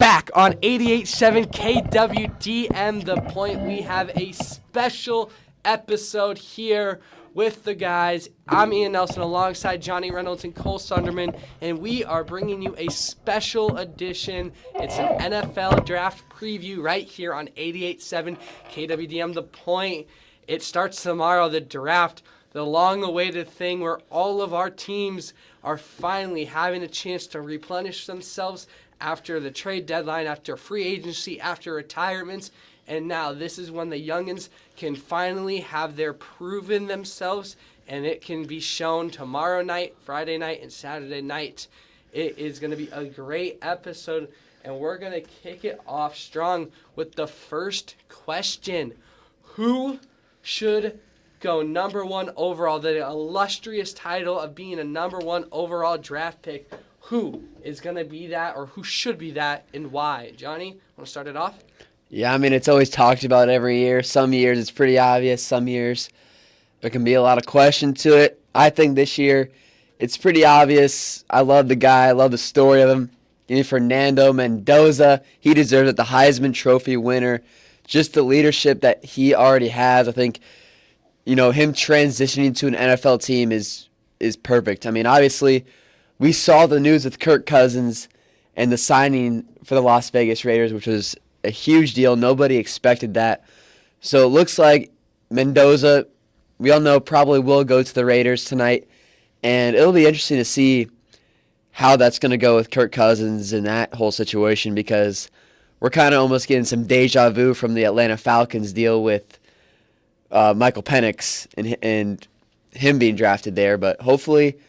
back on 88.7 KWDM The Point. We have a special episode here with the guys. I'm Ian Nelson alongside Johnny Reynolds and Cole Sunderman, and we are bringing you a special edition. It's an NFL draft preview right here on 88.7 KWDM The Point. It starts tomorrow, the draft, the long-awaited thing where all of our teams are finally having a chance to replenish themselves after the trade deadline, after free agency, after retirements. And now this is when the youngins can finally have their proven themselves, and it can be shown tomorrow night, Friday night, and Saturday night. It is going to be a great episode, and we're going to kick it off strong with the first question. Who should go number one overall, the illustrious title of being a number one overall draft pick? Who is going to be that, or who should be that, and why? Johnny, want to start it off? Yeah, I mean, it's always talked about every year. Some years it's pretty obvious. Some years there can be a lot of question to it. I think this year it's pretty obvious. I love the guy. I love the story of him. Fernando Mendoza, he deserves it, the Heisman Trophy winner. Just the leadership that he already has. I think, him transitioning to an NFL team is perfect. I mean, obviously, we saw the news with Kirk Cousins and the signing for the Las Vegas Raiders, which was a huge deal. Nobody expected that. So it looks like Mendoza, we all know, probably will go to the Raiders tonight. And it'll be interesting to see how that's going to go with Kirk Cousins and that whole situation, because we're kind of almost getting some deja vu from the Atlanta Falcons deal with Michael Penix and him being drafted there. But hopefully,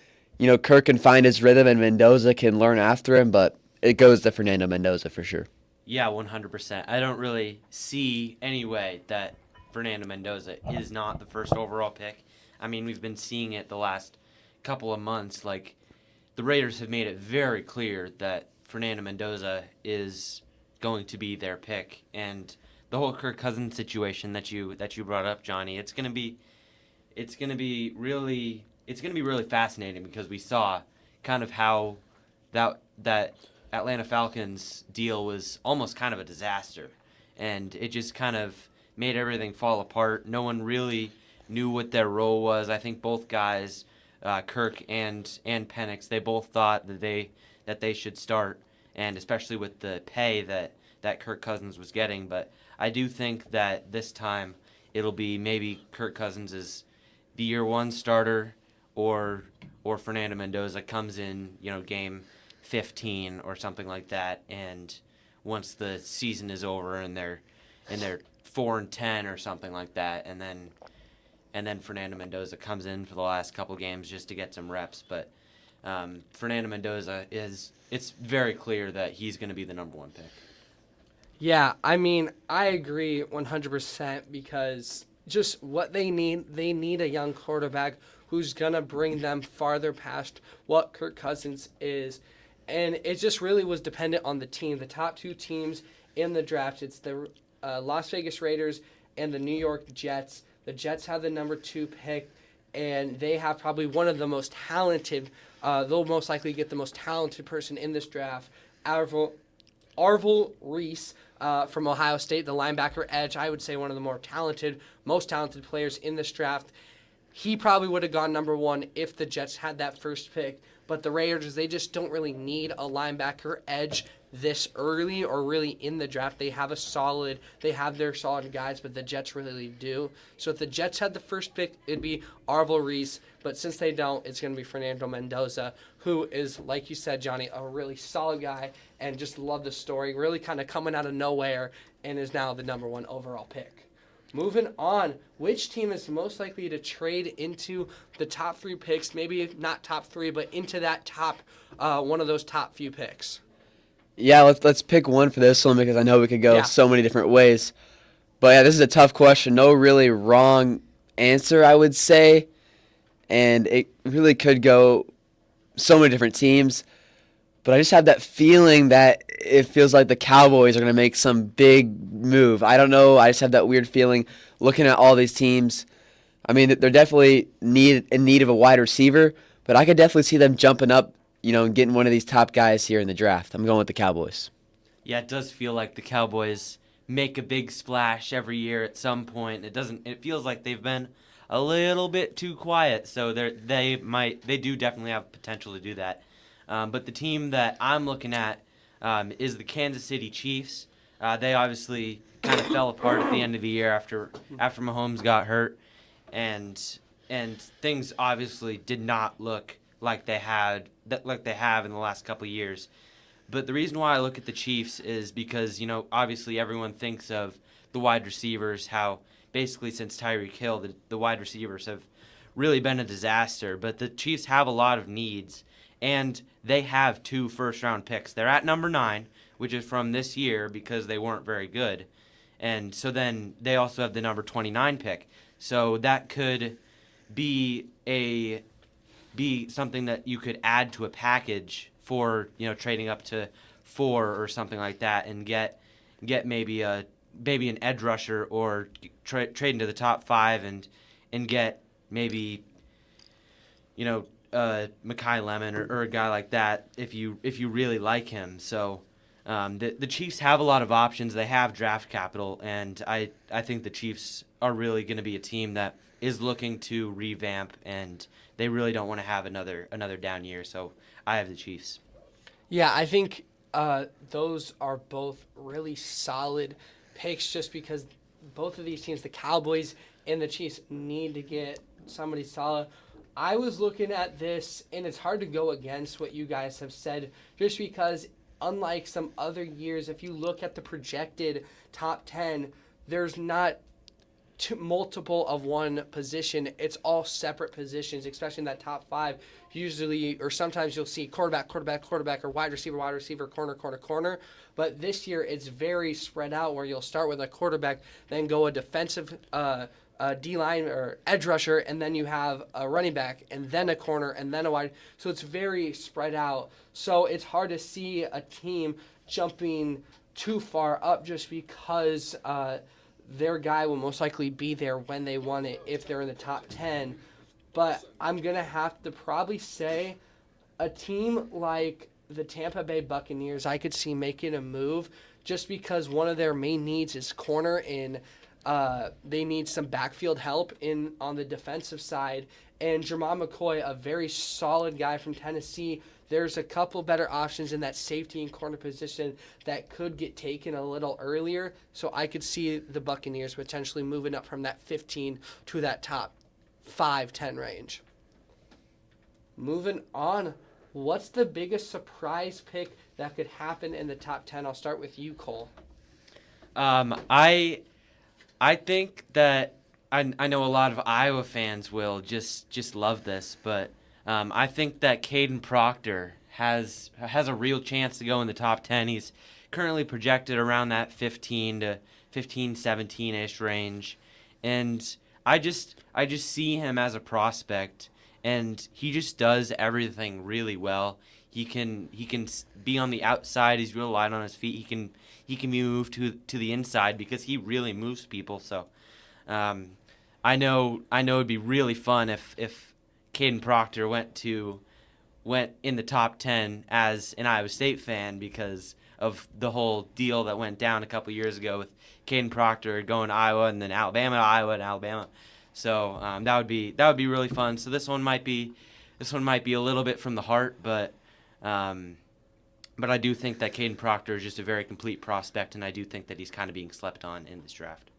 Kirk can find his rhythm and Mendoza can learn after him. But it goes to Fernando Mendoza for sure. Yeah, 100%. I don't really see any way that Fernando Mendoza is not the first overall pick. I mean, we've been seeing it the last couple of months. Like, the Raiders have made it very clear that Fernando Mendoza is going to be their pick. And the whole Kirk Cousins situation that you brought up, Johnny, it's going to be really fascinating, because we saw kind of how that Atlanta Falcons deal was almost kind of a disaster, and it just kind of made everything fall apart. No one really knew what their role was. I think both guys, Kirk and Penix, they both thought that they should start, and especially with the pay that Kirk Cousins was getting. But I do think that this time it'll be maybe Kirk Cousins is the year one starter, or Fernando Mendoza comes in, game 15 or something like that, and once the season is over and they're 4-10 or something like that, and then Fernando Mendoza comes in for the last couple games just to get some reps. But Fernando Mendoza it's very clear that he's going to be the number one pick. Yeah, I mean, I agree 100%, because just what they need a young quarterback who's going to bring them farther past what Kirk Cousins is. And it just really was dependent on the team. The top two teams in the draft, it's the Las Vegas Raiders and the New York Jets. The Jets have the number 2 pick, and they have probably one of the most talented, they'll most likely get the most talented person in this draft, Arvil Reese from Ohio State, the linebacker edge. I would say one of the most talented players in this draft. He probably would have gone number 1 if the Jets had that first pick. But the Raiders, they just don't really need a linebacker edge this early or really in the draft. They have their solid guys, but the Jets really do. So if the Jets had the first pick, it'd be Arvil Reese. But since they don't, it's going to be Fernando Mendoza, who is, like you said, Johnny, a really solid guy, and just love the story, really kind of coming out of nowhere, and is now the number 1 overall pick. Moving on, which team is most likely to trade into the top 3 picks, maybe not top 3, but into that top, one of those top few picks? Yeah, let's pick one for this one, because I know we could go so many different ways. But yeah, this is a tough question. No really wrong answer, I would say. And it really could go so many different teams. But I just have that feeling that it feels like the Cowboys are going to make some big move. I don't know. I just have that weird feeling looking at all these teams. I mean, they're definitely in need of a wide receiver, but I could definitely see them jumping up, and getting one of these top guys here in the draft. I'm going with the Cowboys. Yeah, it does feel like the Cowboys make a big splash every year at some point. It feels like they've been a little bit too quiet, so they do definitely have potential to do that. But the team that I'm looking at is the Kansas City Chiefs. They obviously kind of fell apart at the end of the year after Mahomes got hurt, and things obviously did not look like they have in the last couple of years. But the reason why I look at the Chiefs is because, obviously everyone thinks of the wide receivers, how basically since Tyreek Hill, the wide receivers have really been a disaster. But the Chiefs have a lot of needs, and they have 2 first-round picks. They're at number 9, which is from this year because they weren't very good. And so then they also have the number 29 pick. So that could be something that you could add to a package for trading up to 4 or something like that, and get maybe an edge rusher, or trade into the top 5 and get maybe Mekhi Lemon or a guy like that if you really like him. So the Chiefs have a lot of options. They have draft capital, and I think the Chiefs are really going to be a team that is looking to revamp, and they really don't want to have another down year. So I have the Chiefs. Yeah, I think those are both really solid picks, just because both of these teams, the Cowboys and the Chiefs, need to get somebody solid. I was looking at this, and it's hard to go against what you guys have said, just because unlike some other years, if you look at the projected top 10, there's not multiple of one position. It's all separate positions, especially in that top 5. Usually, or sometimes you'll see quarterback, or wide receiver, corner. But this year, it's very spread out, where you'll start with a quarterback, then go a defensive D-line or edge rusher, and then you have a running back, and then a corner, and then a wide. So it's very spread out. So it's hard to see a team jumping too far up, just because their guy will most likely be there when they want it if they're in the top 10. But I'm going to have to probably say a team like the Tampa Bay Buccaneers, I could see making a move, just because one of their main needs is corner, and they need some backfield help on the defensive side. And Jermon McCoy, a very solid guy from Tennessee. There's a couple better options in that safety and corner position that could get taken a little earlier. So I could see the Buccaneers potentially moving up from that 15 to that top 5-10 range. Moving on, what's the biggest surprise pick that could happen in the top 10? I'll start with you, Cole. I think that I know a lot of Iowa fans will just love this, but I think that Caden Proctor has a real chance to go in the top 10. He's currently projected around that 15 to 17-ish range, and I just see him as a prospect, and he just does everything really well. He can be on the outside. He's real light on his feet. He can be moved to the inside because he really moves people. So I know it'd be really fun if Caden Proctor went in the top 10 as an Iowa State fan, because of the whole deal that went down a couple years ago with Caden Proctor going to Iowa and then Alabama to Iowa and Alabama. So that would be really fun. So this one might be a little bit from the heart, but I do think that Caden Proctor is just a very complete prospect, and I do think that he's kind of being slept on in this draft.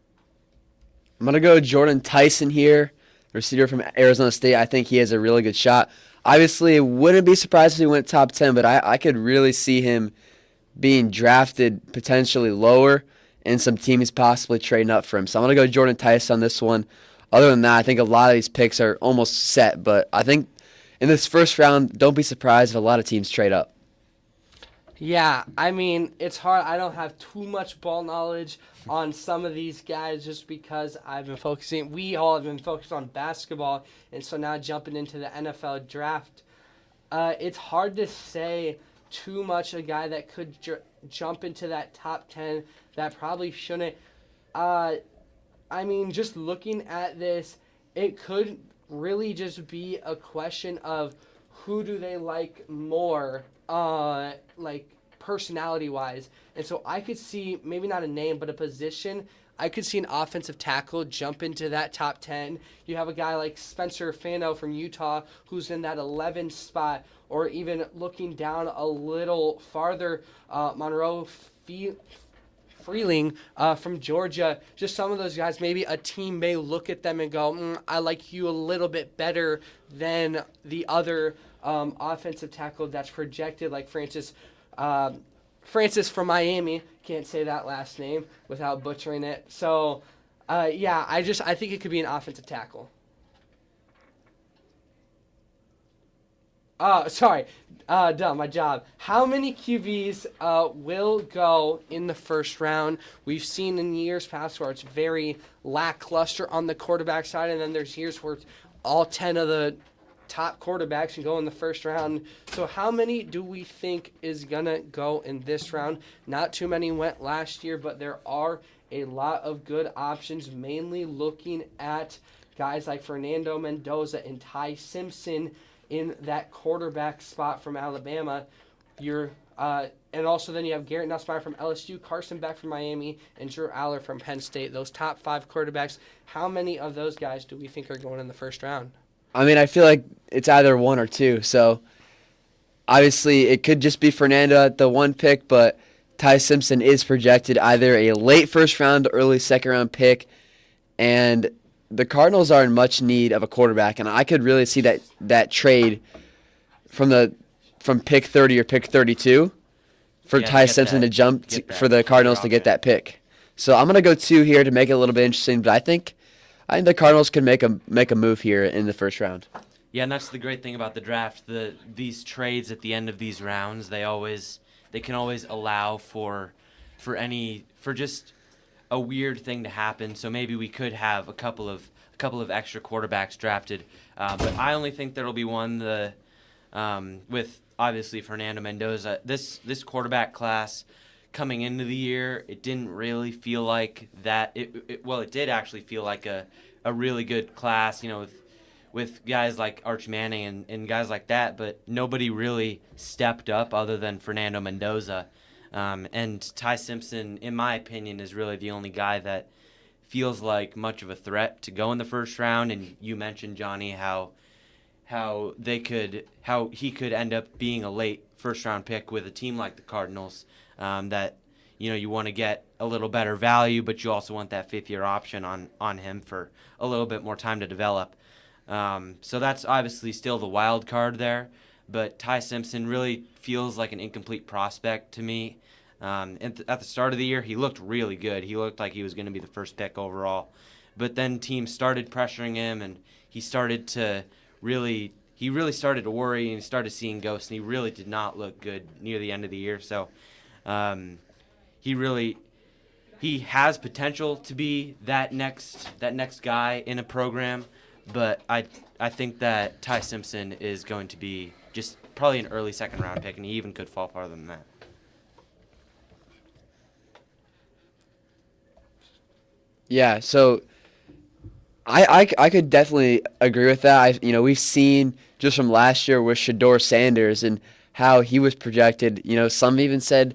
I'm going to go Jordan Tyson here, receiver from Arizona State. I think he has a really good shot. Obviously, wouldn't be surprised if he went top 10, but I could really see him being drafted potentially lower, and some teams possibly trading up for him. So I'm going to go Jordan Tyson on this one. Other than that, I think a lot of these picks are almost set, but I think in this first round, don't be surprised if a lot of teams trade up. Yeah, I mean, it's hard. I don't have too much ball knowledge on some of these guys, just because we all have been focused on basketball, and so now jumping into the NFL draft, it's hard to say too much a guy that could jump into that top 10 that probably shouldn't. I mean, just looking at this, it could really just be a question of who do they like more, like personality-wise. And so I could see, maybe not a name, but a position. I could see an offensive tackle jump into that top 10. You have a guy like Spencer Fano from Utah who's in that 11 spot, or even looking down a little farther, Monroe Freeling from Georgia. Just some of those guys, maybe a team may look at them and go, I like you a little bit better than the other offensive tackle that's projected, like Francis from Miami. Can't say that last name without butchering it. So, I think it could be an offensive tackle. Dumb, my job. How many QBs will go in the first round? We've seen in years past where it's very lackluster on the quarterback side, and then there's years where all 10 of the top quarterbacks can go in the first round. So how many do we think is going to go in this round? Not too many went last year, but there are a lot of good options, mainly looking at guys like Fernando Mendoza and Ty Simpson in that quarterback spot from Alabama. And also then you have Garrett Nussmeier from LSU, Carson Beck from Miami, and Drew Aller from Penn State. Those top 5 quarterbacks, how many of those guys do we think are going in the first round? I mean, I feel like it's either one or two. So obviously it could just be Fernando at the 1 pick, but Ty Simpson is projected either a late first round, early second round pick, and the Cardinals are in much need of a quarterback, and I could really see that trade from pick 30 or pick 32 for Ty Simpson to jump for the Cardinals to get that pick. So I'm gonna go 2 here to make it a little bit interesting, but I think the Cardinals can make a move here in the first round. Yeah, and that's the great thing about the draft. These trades at the end of these rounds, they can always allow for just a weird thing to happen. So maybe we could have a couple of extra quarterbacks drafted, but I only think there'll be one. With obviously Fernando Mendoza, this quarterback class coming into the year, it didn't really feel like that. It did actually feel like a really good class, with guys like Arch Manning and guys like that, but nobody really stepped up other than Fernando Mendoza. And Ty Simpson, in my opinion, is really the only guy that feels like much of a threat to go in the first round. And you mentioned, Johnny, how he could end up being a late first round pick with a team like the Cardinals, that you want to get a little better value, but you also want that 5th-year option on him for a little bit more time to develop. So that's obviously still the wild card there, but Ty Simpson really feels like an incomplete prospect to me. At the start of the year, he looked really good. He looked like he was going to be the first pick overall, but then teams started pressuring him, and he really started to worry, and he started seeing ghosts, and he really did not look good near the end of the year. So he has potential to be that next guy in a program, but I think that Ty Simpson is going to be just probably an early second round pick, and he even could fall farther than that. Yeah, so I could definitely agree with that. We've seen just from last year with Shedeur Sanders and how he was projected. Some even said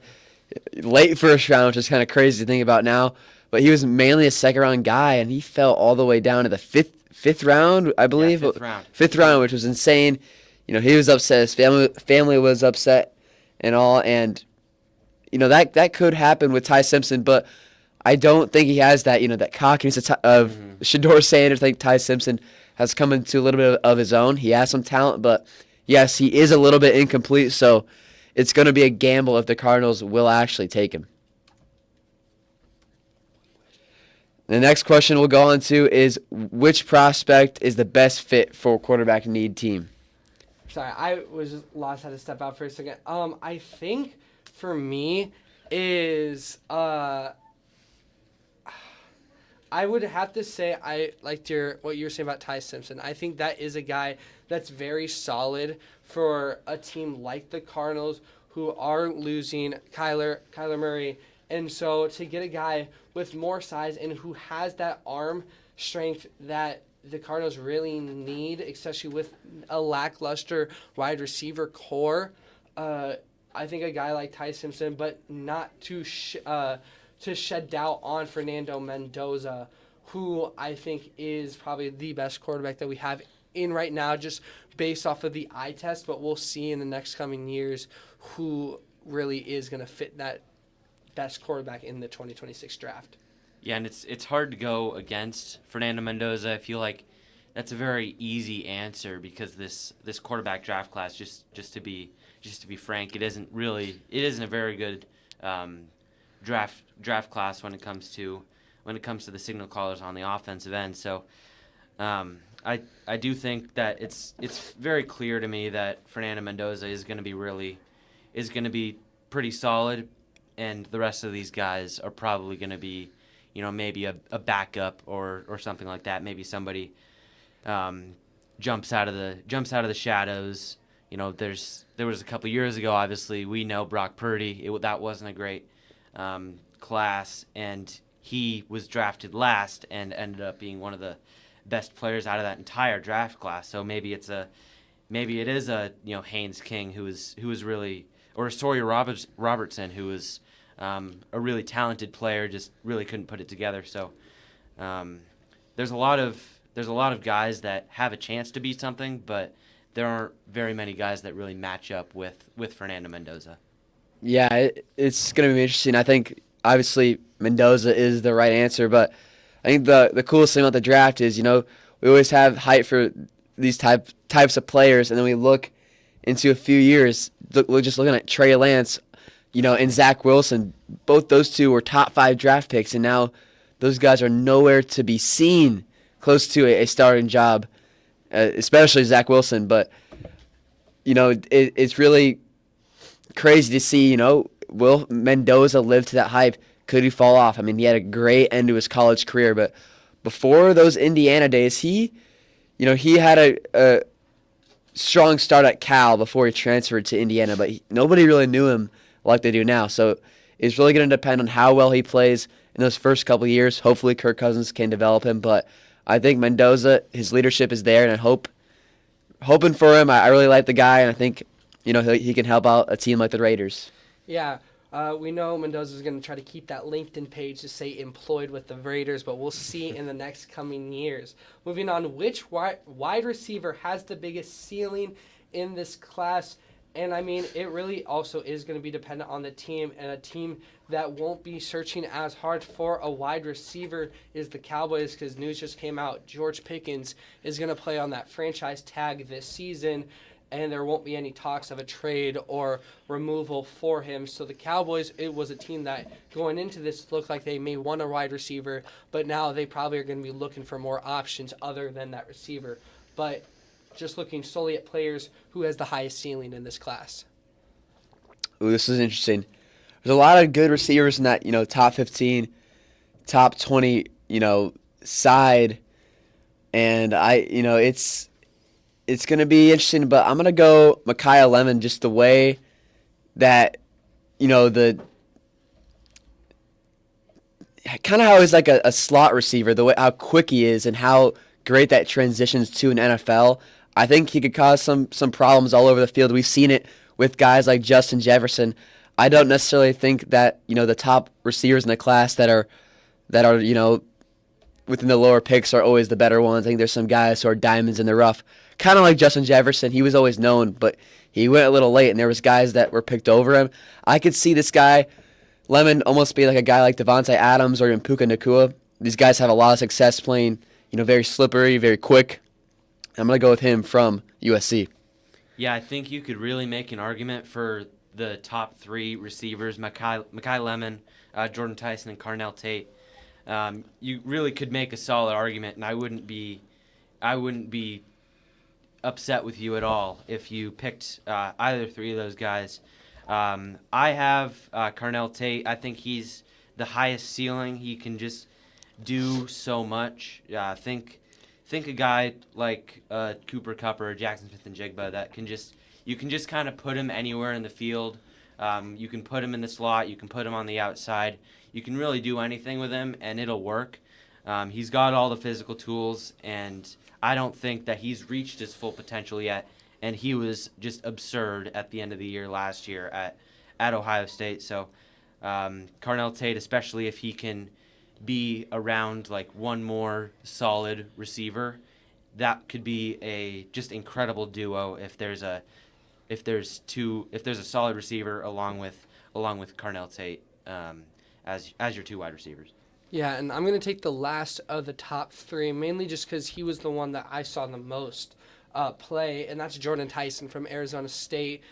late first round, which is kind of crazy to think about now. But he was mainly a second round guy, and he fell all the way down to the fifth round, I believe. Yeah, fifth round, which was insane. He was upset. His family was upset and all, and that could happen with Ty Simpson, but I don't think he has that that cockiness of Shedeur Sanders. I think Ty Simpson has come into a little bit of his own. He has some talent, but yes, he is a little bit incomplete, so it's going to be a gamble if the Cardinals will actually take him. The next question we'll go on to is, which prospect is the best fit for a quarterback need team? Sorry, I was just lost. Had to step out for a second. I think for me is I would have to say I liked what you were saying about Ty Simpson. I think that is a guy that's very solid for a team like the Cardinals, who are losing Kyler Murray. And so to get a guy with more size and who has that arm strength that the Cardinals really need, especially with a lackluster wide receiver core, I think a guy like Ty Simpson, but not to shed doubt on Fernando Mendoza, who I think is probably the best quarterback that we have in right now, just based off of the eye test. But we'll see in the next coming years who really is going to fit that best quarterback in the 2026 draft. Yeah, and it's hard to go against Fernando Mendoza. I feel like that's a very easy answer because this quarterback draft class, just to be frank, it isn't a very good draft class when it comes to the signal callers on the offensive end. So I do think that it's very clear to me that Fernando Mendoza is going to be pretty solid, and the rest of these guys are probably going to be, maybe a backup or something like that. Maybe somebody jumps out of the shadows. There was a couple years ago. Obviously, we know Brock Purdy. That wasn't a great class, and he was drafted last and ended up being one of the best players out of that entire draft class. So maybe it is a Haynes King who was really, or a Sawyer Robertson who was a really talented player, just really couldn't put it together. So there's a lot of guys that have a chance to be something, but there aren't very many guys that really match up with Fernando Mendoza. Yeah, it's going to be interesting. I think obviously Mendoza is the right answer, but I think the coolest thing about the draft is, we always have hype for these types of players, and then we look into a few years, we're just looking at Trey Lance, and Zach Wilson. Both those two were top 5 draft picks, and now those guys are nowhere to be seen close to a starting job, especially Zach Wilson. But, it's really crazy to see, will Mendoza live to that hype? Could he fall off? I mean, he had a great end to his college career, but before those Indiana days, he had a strong start at Cal before he transferred to Indiana, but nobody really knew him like they do now. So it's really going to depend on how well he plays in those first couple of years. Hopefully Kirk Cousins can develop him, but I think Mendoza, his leadership is there, and I'm hoping for him. I really like the guy, and I think he can help out a team like the Raiders. Yeah. We know Mendoza is going to try to keep that LinkedIn page to say employed with the Raiders, but we'll see in the next coming years. Moving on, which wide receiver has the biggest ceiling in this class? And, I mean, it really also is going to be dependent on the team, and a team that won't be searching as hard for a wide receiver is the Cowboys, because news just came out. George Pickens is going to play on that franchise tag this season, and there won't be any talks of a trade or removal for him. So the Cowboys, it was a team that going into this looked like they may want a wide receiver, but now they probably are going to be looking for more options other than that receiver. But just looking solely at players, who has the highest ceiling in this class? Ooh, this is interesting. There's a lot of good receivers in that, top 15, top 20, side. And it's going to be interesting, but I'm going to go Micaiah Lemon, just the way that, the kind of how he's like a slot receiver, the way how quick he is and how great that transitions to an NFL. I think he could cause some problems all over the field. We've seen it with guys like Justin Jefferson. I don't necessarily think that, the top receivers in the class that are within the lower picks are always the better ones. I think there's some guys who are diamonds in the rough. Kind of like Justin Jefferson. He was always known, but he went a little late, and there was guys that were picked over him. I could see this guy, Lemon, almost be like a guy like Devontae Adams or even Puka Nacua. These guys have a lot of success playing, very slippery, very quick. I'm going to go with him from USC. Yeah, I think you could really make an argument for the top 3 receivers, Mekhi Lemon, Jordan Tyson, and Carnell Tate. You really could make a solid argument, and I wouldn't be upset with you at all if you picked either 3 of those guys. I have Carnell Tate. I think he's the highest ceiling. He can just do so much. Think a guy like Cooper Kupp or Jackson Smith-Njigba that you can just kind of put him anywhere in the field. You can put him in the slot. You can put him on the outside. You can really do anything with him, and it'll work. He's got all the physical tools, and I don't think that he's reached his full potential yet. and he was just absurd at the end of the year last year at Ohio State. So Carnell Tate, especially if he can be around like one more solid receiver, that could be a just incredible duo if there's a solid receiver along with Carnell Tate as your 2 wide receivers. Yeah, and I'm going to take the last of the top 3, mainly just because he was the one that I saw the most play, and that's Jordan Tyson from Arizona State.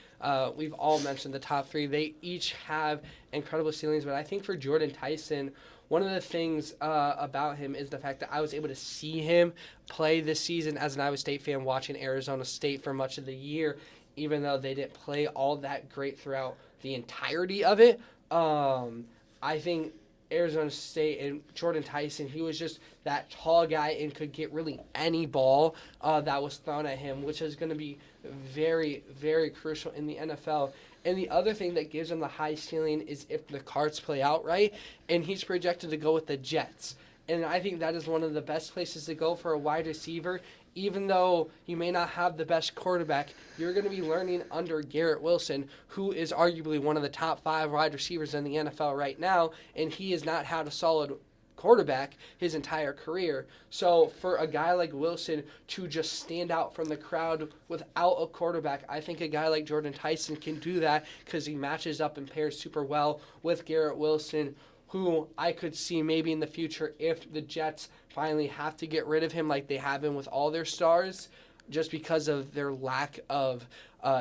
We've all mentioned the top 3. They each have incredible ceilings, but I think for Jordan Tyson, one of the things about him is the fact that I was able to see him play this season as an Iowa State fan watching Arizona State for much of the year, even though they didn't play all that great throughout the entirety of it. I think Arizona State and Jordan Tyson, he was just that tall guy and could get really any ball that was thrown at him, which is going to be very, very crucial in the NFL. And the other thing that gives him the high ceiling is if the cards play out right, and he's projected to go with the Jets. And I think that is one of the best places to go for a wide receiver. Even though you may not have the best quarterback, you're going to be learning under Garrett Wilson, who is arguably one of the top 5 wide receivers in the NFL right now, and he has not had a solid quarterback his entire career. So for a guy like Wilson to just stand out from the crowd without a quarterback, I think a guy like Jordan Tyson can do that because he matches up and pairs super well with Garrett Wilson, who I could see maybe in the future if the Jets finally have to get rid of him like they have been with all their stars just because of their lack of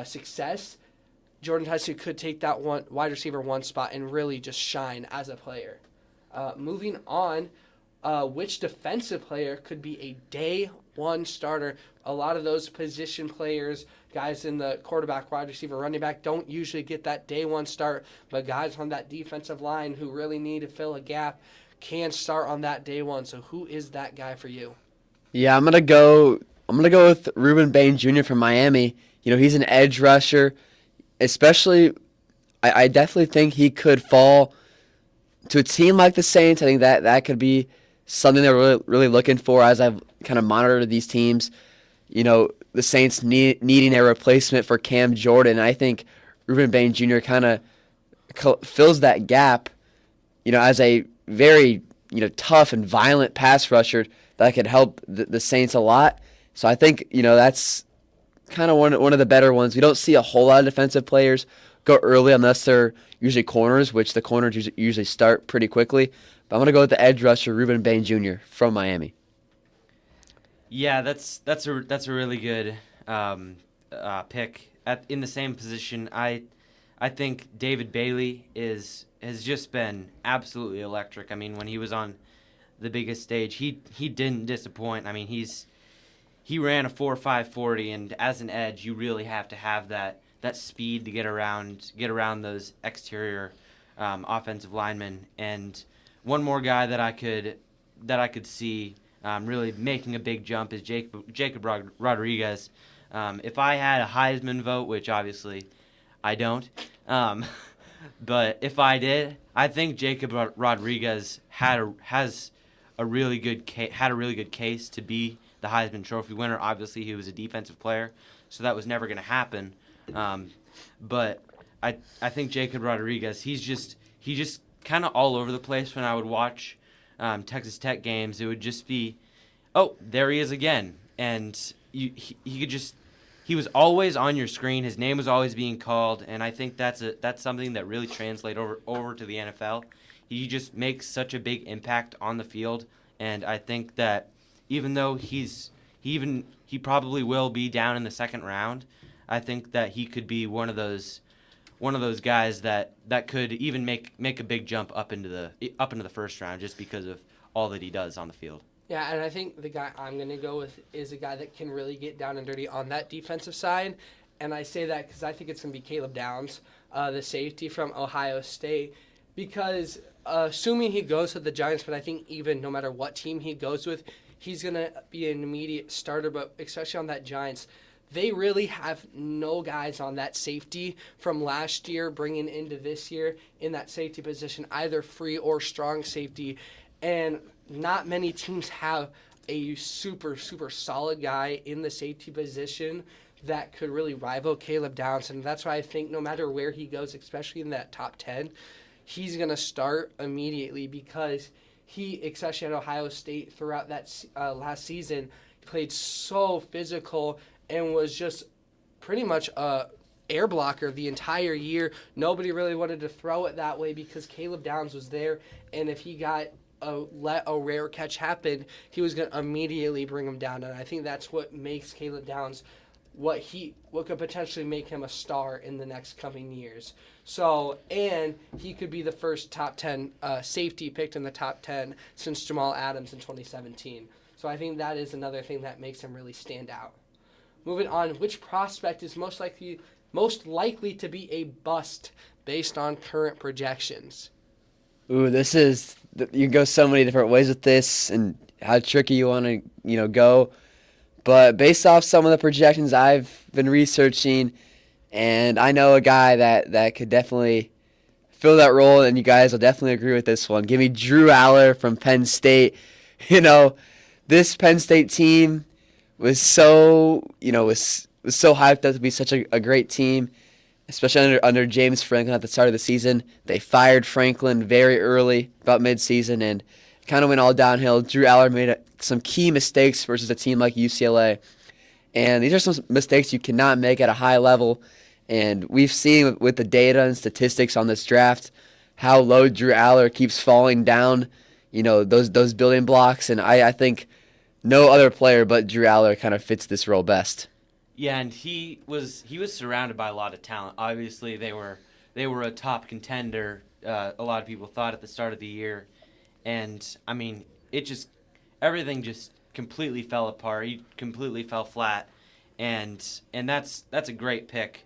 success. Jordan Tyson could take that one wide receiver 1 spot and really just shine as a player. Moving on, which defensive player could be a day 1 starter? A lot of those position players, guys in the quarterback, wide receiver, running back, don't usually get that day 1 start, but guys on that defensive line who really need to fill a gap can start on that day 1. So who is that guy for you? Yeah, I'm gonna go with Ruben Bain Jr. from Miami. You know, he's an edge rusher. Especially, I definitely think he could fall to a team like the Saints. I think that could be something they're really looking for as I've kind of monitored these teams. You know, the Saints needing a replacement for Cam Jordan. I think Ruben Bain Jr. kind of fills that gap, you know, as a very, you know, tough and violent pass rusher that could help the Saints a lot. So I think, you know, that's kind of one of the better ones. We don't see a whole lot of defensive players go early unless they're usually corners, which the corners usually start pretty quickly. But I'm going to go with the edge rusher, Ruben Bain Jr. from Miami. Yeah, that's a really good pick. In the same position, I think David Bailey has just been absolutely electric. I mean, when he was on the biggest stage, he didn't disappoint. I mean, he ran a 4.5 40, and as an edge, you really have to have that speed to get around those exterior offensive linemen. And one more guy that I could see really making a big jump is Jacob Rodriguez. If I had a Heisman vote, which obviously I don't, but if I did, I think Jacob Rodriguez has a really good case to be the Heisman Trophy winner. Obviously, he was a defensive player, so that was never going to happen. But I think Jacob Rodriguez, he's just kind of all over the place. When I would watch Texas Tech games, it would just be, oh, there he is again, and he was always on your screen. His name was always being called, and I think that's something that really translates over to the NFL. He just makes such a big impact on the field, and I think that even though he probably will be down in the second round, I think that he could be one of those guys that could even make a big jump up into the first round just because of all that he does on the field. Yeah, and I think the guy I'm going to go with is a guy that can really get down and dirty on that defensive side. And I say that because I think it's going to be Caleb Downs, the safety from Ohio State, because assuming he goes with the Giants, but I think even no matter what team he goes with, he's going to be an immediate starter, but especially on that Giants, they really have no guys on that safety from last year bringing into this year in that safety position, either free or strong safety. And not many teams have a super, super solid guy in the safety position. that could really rival Caleb Downs. And that's why I think no matter where he goes, especially in that top 10, he's going to start immediately because he, especially at Ohio State throughout that last season, played so physical and was just pretty much a air blocker the entire year. Nobody really wanted to throw it that way because Caleb Downs was there, and if he got let a rare catch happen, he was going to immediately bring him down. And I think that's what makes Caleb Downs what could potentially make him a star in the next coming years. So, and he could be the first top 10 safety picked in the top 10 since Jamal Adams in 2017. So I think that is another thing that makes him really stand out. Moving on, which prospect is most likely to be a bust based on current projections? Ooh, you can go so many different ways with this and how tricky you want to, go. But based off some of the projections I've been researching, and I know a guy that could definitely fill that role, and you guys will definitely agree with this one. Give me Drew Aller from Penn State. This Penn State team was so, was so hyped up to be such a great team, especially under James Franklin at the start of the season. They fired Franklin very early, about midseason, and kind of went all downhill. Drew Aller made some key mistakes versus a team like UCLA. And these are some mistakes you cannot make at a high level. And we've seen with the data and statistics on this draft how low Drew Aller keeps falling down, those building blocks. And I think no other player but Drew Aller kind of fits this role best. Yeah, and he was surrounded by a lot of talent. Obviously, they were a top contender. A lot of people thought at the start of the year. And, I mean, everything just completely fell apart. He completely fell flat. And that's a great pick,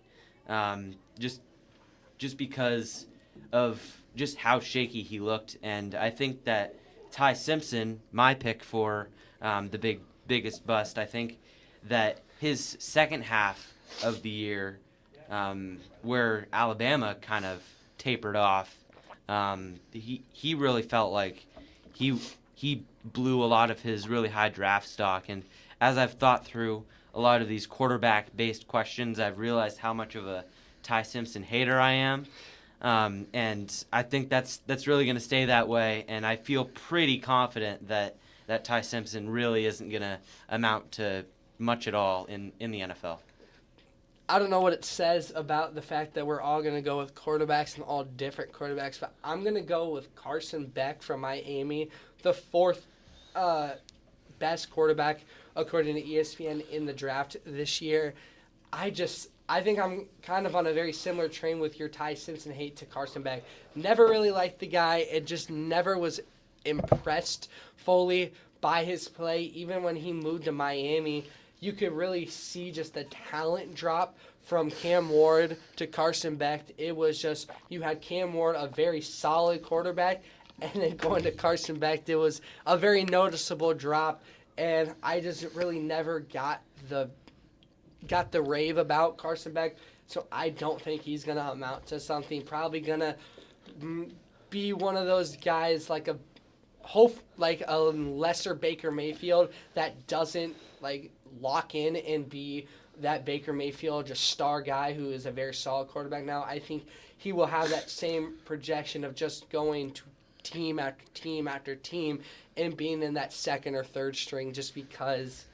just because of just how shaky he looked. And I think that Ty Simpson, my pick for the biggest bust, I think that his second half of the year, where Alabama kind of tapered off, he really felt like he blew a lot of his really high draft stock. And as I've thought through a lot of these quarterback-based questions, I've realized how much of a Ty Simpson hater I am. And I think that's really going to stay that way. And I feel pretty confident that Ty Simpson really isn't going to amount to much at all in the NFL. I don't know what it says about the fact that we're all going to go with quarterbacks and all different quarterbacks, but I'm going to go with Carson Beck from Miami, the fourth best quarterback according to ESPN in the draft this year. I think I'm kind of on a very similar train with your Ty Simpson hate to Carson Beck. Never really liked the guy. It just never was impressed fully by his play. Even when he moved to Miami, you could really see just the talent drop from Cam Ward to Carson Beck. It was just, you had Cam Ward, a very solid quarterback, and then going to Carson Beck, there was a very noticeable drop. And I just really never got the rave about Carson Beck, so I don't think he's going to amount to something. Probably going to be one of those guys like a lesser Baker Mayfield that doesn't lock in and be that Baker Mayfield just star guy who is a very solid quarterback now. I think he will have that same projection of just going to team after team after team and being in that second or third string just because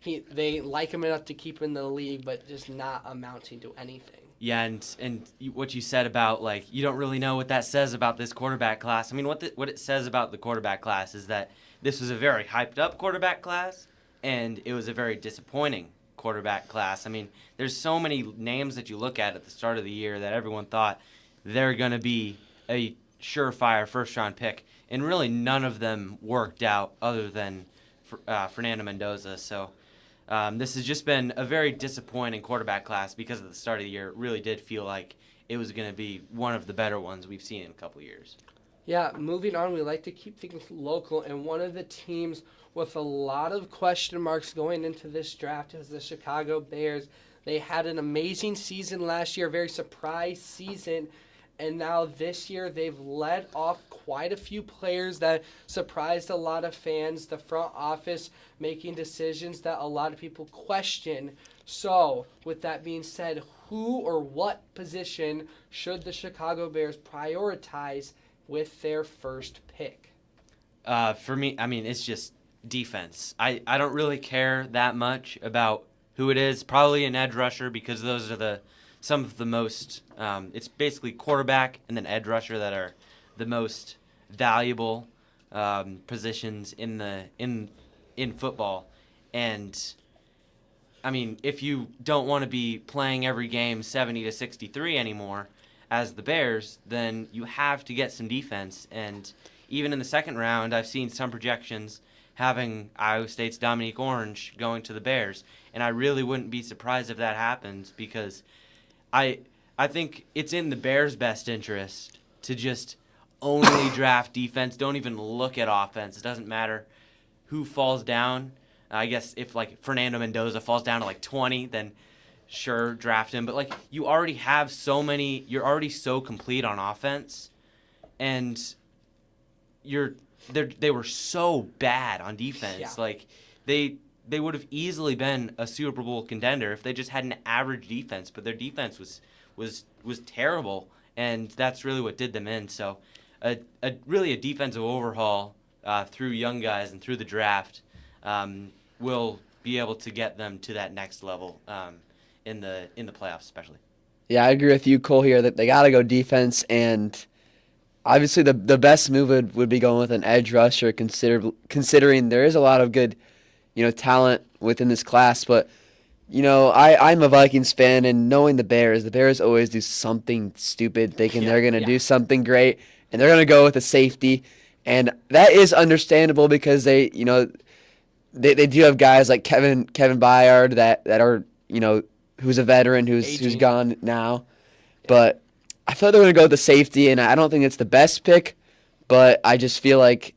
they like him enough to keep him in the league, but just not amounting to anything. Yeah, and what you said about you don't really know what that says about this quarterback class. I mean, what it says about the quarterback class is that this was a very hyped up quarterback class, and it was a very disappointing quarterback class. I mean, there's so many names that you look at the start of the year that everyone thought they're going to be a surefire first-round pick, and really none of them worked out other than Fernando Mendoza. So this has just been a very disappointing quarterback class because at the start of the year, it really did feel like it was going to be one of the better ones we've seen in a couple of years. Yeah, moving on, we like to keep things local, and one of the teams with a lot of question marks going into this draft is the Chicago Bears. They had an amazing season last year, a very surprise season, and now this year they've let off quite a few players that surprised a lot of fans. The front office making decisions that a lot of people question. So, with that being said, who or what position should the Chicago Bears prioritize with their first pick? For me, I mean, it's just defense. I don't really care that much about who it is. Probably an edge rusher because those are some of the most. It's basically quarterback and then edge rusher that are the most valuable positions in football. And I mean, if you don't want to be playing every game 70-63 anymore as the Bears, then you have to get some defense. And even in the second round, I've seen some projections having Iowa State's Dominique Orange going to the Bears. And I really wouldn't be surprised if that happens because I think it's in the Bears' best interest to just only draft defense. Don't even look at offense. It doesn't matter who falls down. I guess if like Fernando Mendoza falls down to like 20, then sure, draft him. But like you already have so many, you're already so complete on offense, and they were so bad on defense. Yeah. Like they would have easily been a Super Bowl contender if they just had an average defense. But their defense was terrible, and that's really what did them in. So really a defensive overhaul through young guys and through the draft. Will be able to get them to that next level in the playoffs, especially. Yeah, I agree with you, Cole, here that they got to go defense, and obviously the best move would be going with an edge rusher, considering there is a lot of good, talent within this class. But, I'm a Vikings fan, and knowing the Bears always do something stupid, thinking they're going to do something great, and they're going to go with a safety. And that is understandable because they do have guys like Kevin Byard that are, who's a veteran who's gone now. But I feel like they're going to go with the safety, and I don't think it's the best pick, but I just feel like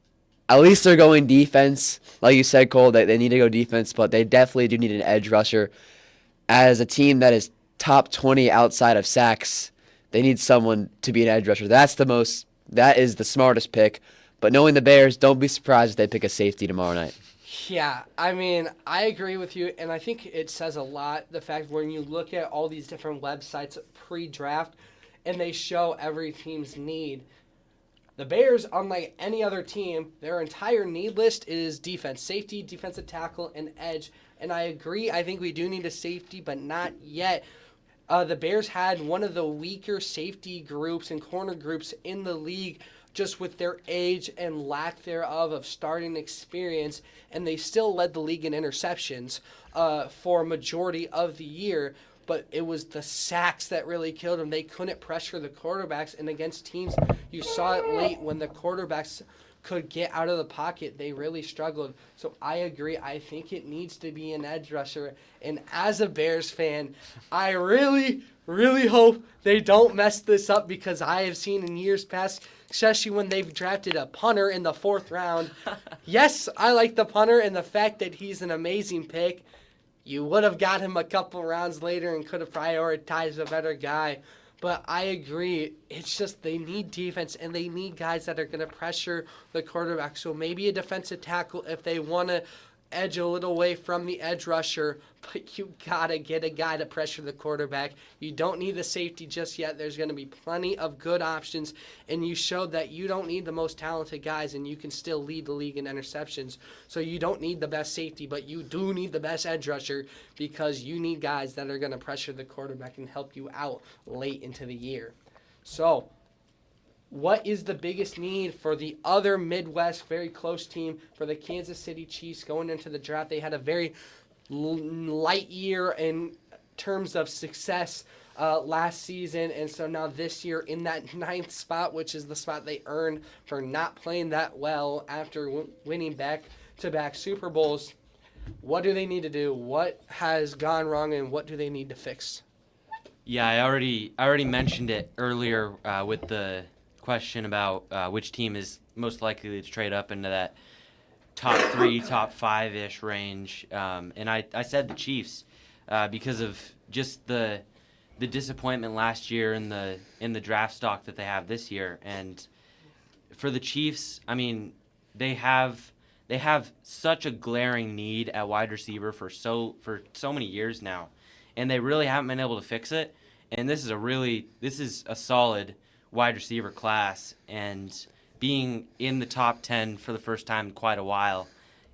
at least they're going defense. Like you said, Cole, they need to go defense, but they definitely do need an edge rusher. As a team that is top 20 outside of sacks, they need someone to be an edge rusher. That is the smartest pick. But knowing the Bears, don't be surprised if they pick a safety tomorrow night. Yeah, I mean, I agree with you, and I think it says a lot, the fact when you look at all these different websites pre-draft, and they show every team's need. The Bears, unlike any other team, their entire need list is defense, safety, defensive tackle, and edge. And I agree, I think we do need a safety, but not yet. The Bears had one of the weaker safety groups and corner groups in the league just with their age and lack thereof of starting experience, and they still led the league in interceptions for a majority of the year. But it was the sacks that really killed them. They couldn't pressure the quarterbacks, and against teams, you saw it late when the quarterbacks could get out of the pocket. They really struggled. So I agree. I think it needs to be an edge rusher. And as a Bears fan, I really, really hope they don't mess this up because I have seen in years past, especially when they've drafted a punter in the 4th round. Yes, I like the punter and the fact that he's an amazing pick. You would have got him a couple rounds later and could have prioritized a better guy. But I agree. It's just they need defense, and they need guys that are going to pressure the quarterback. So maybe a defensive tackle if they want to edge a little away from the edge rusher. But you got to get a guy to pressure the quarterback. You don't need the safety just yet. There's going to be plenty of good options. And you showed that you don't need the most talented guys, and you can still lead the league in interceptions. So you don't need the best safety, but you do need the best edge rusher because you need guys that are going to pressure the quarterback and help you out late into the year. So what is the biggest need for the other Midwest, very close team, for the Kansas City Chiefs going into the draft? They had a very light year in terms of success last season, and so now this year in that 9th spot, which is the spot they earned for not playing that well after winning back-to-back Super Bowls. What do they need to do? What has gone wrong, and what do they need to fix? Yeah, I already mentioned it earlier with the question about which team is most likely to trade up into that top 3, top 5-ish range, and I said the Chiefs because of just the disappointment last year in the draft stock that they have this year. And for the Chiefs, I mean, they have such a glaring need at wide receiver for so many years now, and they really haven't been able to fix it. And this is a solid wide receiver class, and being in the top 10 for the first time in quite a while,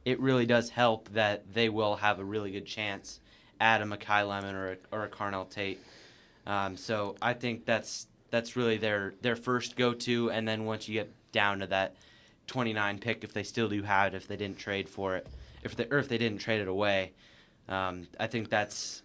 it really does help that they will have a really good chance at a Mekhi Lemon or a Carnell Tate. So I think that's really their first go-to, and then once you get down to that 29 pick, if they still do have it, if they didn't trade for it, if they didn't trade it away, I think that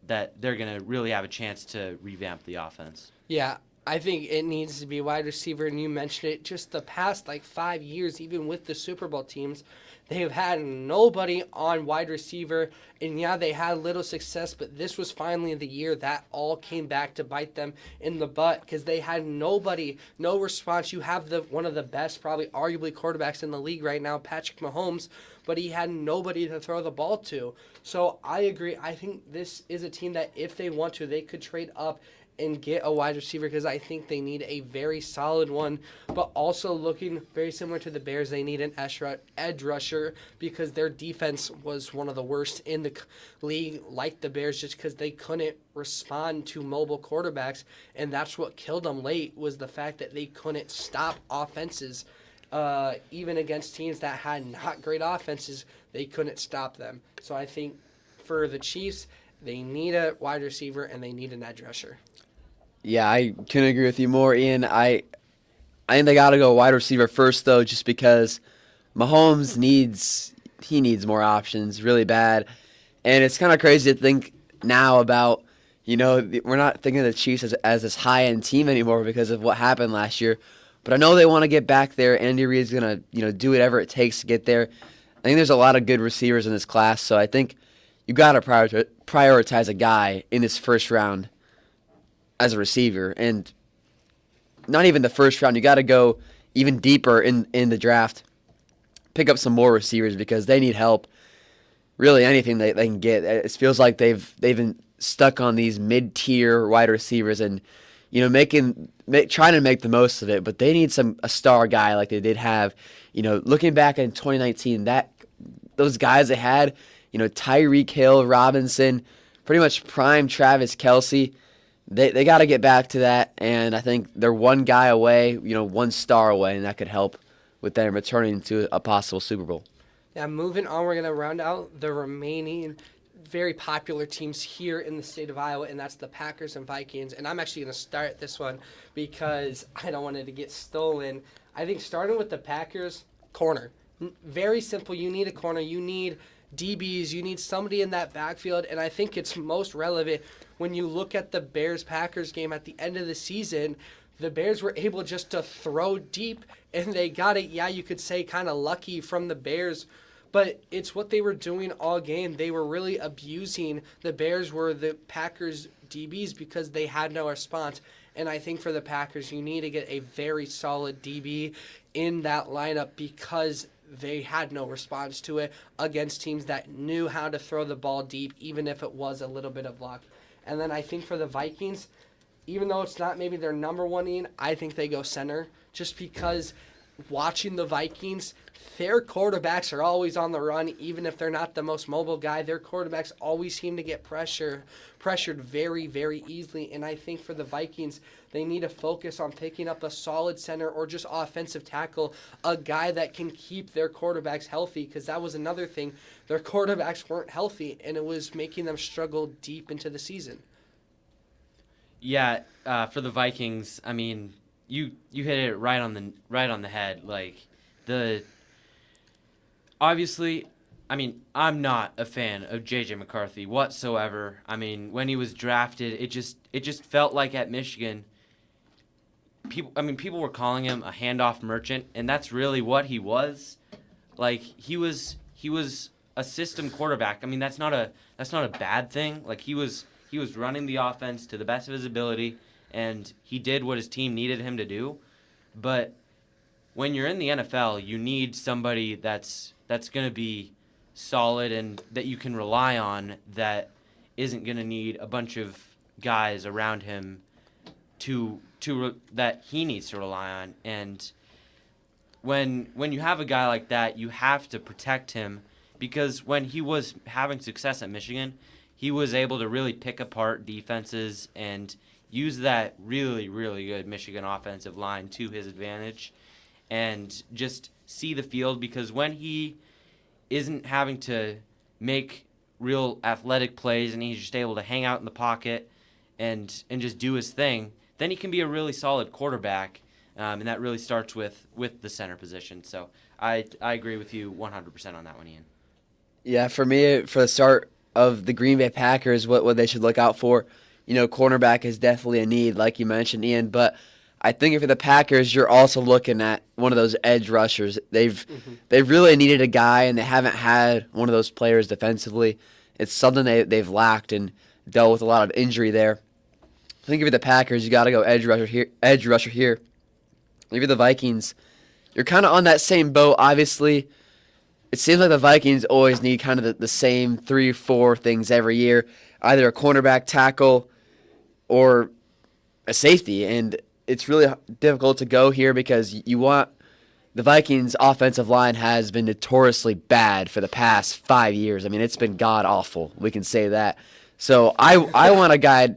they're going to really have a chance to revamp the offense. Yeah, I think it needs to be wide receiver, and you mentioned it. Just the past 5 years, even with the Super Bowl teams, they have had nobody on wide receiver, and yeah, they had little success, but this was finally the year that all came back to bite them in the butt because they had nobody, no response. You have one of the best, probably arguably quarterbacks in the league right now, Patrick Mahomes, but he had nobody to throw the ball to. So I agree. I think this is a team that if they want to, they could trade up and get a wide receiver because I think they need a very solid one. But also looking very similar to the Bears, they need an edge rusher because their defense was one of the worst in the league, like the Bears, just because they couldn't respond to mobile quarterbacks. And that's what killed them late, was the fact that they couldn't stop offenses. Even against teams that had not great offenses, they couldn't stop them. So I think for the Chiefs, they need a wide receiver and they need an edge rusher. Yeah, I couldn't agree with you more, Ian. I think they got to go wide receiver first, though, just because Mahomes needs more options really bad. And it's kind of crazy to think now about, we're not thinking of the Chiefs as this high-end team anymore because of what happened last year. But I know they want to get back there. Andy Reid's going to, do whatever it takes to get there. I think there's a lot of good receivers in this class, so I think you got to prioritize a guy in this first round as a receiver, and not even the first round. You got to go even deeper in the draft, pick up some more receivers because they need help. Really, anything they can get. It feels like they've been stuck on these mid-tier wide receivers, and trying to make the most of it. But they need a star guy like they did have. Looking back in 2019, those guys they had, Tyreek Hill, Robinson, pretty much prime Travis Kelce. They got to get back to that, and I think they're one guy away, one star away, and that could help with them returning to a possible Super Bowl. Now, moving on, we're going to round out the remaining very popular teams here in the state of Iowa, and that's the Packers and Vikings. And I'm actually going to start this one because I don't want it to get stolen. I think starting with the Packers, corner. Very simple. You need a corner. You need DBs. You need somebody in that backfield, and I think it's most relevant when you look at the Bears-Packers game at the end of the season. The Bears were able just to throw deep, and they got it, you could say, kind of lucky from the Bears. But it's what they were doing all game. They were really abusing the Bears were the Packers DBs because they had no response. And I think for the Packers, you need to get a very solid DB in that lineup because they had no response to it against teams that knew how to throw the ball deep, even if it was a little bit of luck. And then I think for the Vikings, even though it's not maybe their number one in, I think they go center just because watching the Vikings, their quarterbacks are always on the run, even if they're not the most mobile guy. Their quarterbacks always seem to get pressured very, very easily. And I think for the Vikings, they need to focus on picking up a solid center or just offensive tackle, a guy that can keep their quarterbacks healthy, because that was another thing. Their quarterbacks weren't healthy, and it was making them struggle deep into the season. Yeah, for the Vikings, I mean, you hit it right on the head. Obviously, I mean, I'm not a fan of J.J. McCarthy whatsoever. I mean, when he was drafted, it just felt like at Michigan, people were calling him a handoff merchant, and that's really what he was. Like, he was a system quarterback. I mean, that's not a bad thing. Like, he was running the offense to the best of his ability, and he did what his team needed him to do. But when you're in the NFL, you need somebody that's going to be solid and that you can rely on, that isn't going to need a bunch of guys around him that he needs to rely on. And when you have a guy like that, you have to protect him, because when he was having success at Michigan, he was able to really pick apart defenses and use that really, really good Michigan offensive line to his advantage and just see the field, because when he isn't having to make real athletic plays and he's just able to hang out in the pocket and just do his thing, then he can be a really solid quarterback, and that really starts with the center position. So I agree with you 100% on that one, Ian. Yeah, for me, for the start of the Green Bay Packers, what they should look out for, cornerback is definitely a need, like you mentioned, Ian. But I think if for the Packers, you're also looking at one of those edge rushers. They've really needed a guy, and they haven't had one of those players defensively. It's something they've lacked and dealt with a lot of injury there. I think if you're the Packers, you got to go edge rusher here. If you're the Vikings, you're kind of on that same boat. Obviously, it seems like the Vikings always need kind of the same 3-4 things every year, either a cornerback, tackle, or a safety. And it's really difficult to go here because the Vikings' offensive line has been notoriously bad for the past 5 years. I mean, it's been god-awful. We can say that. So I want a guy,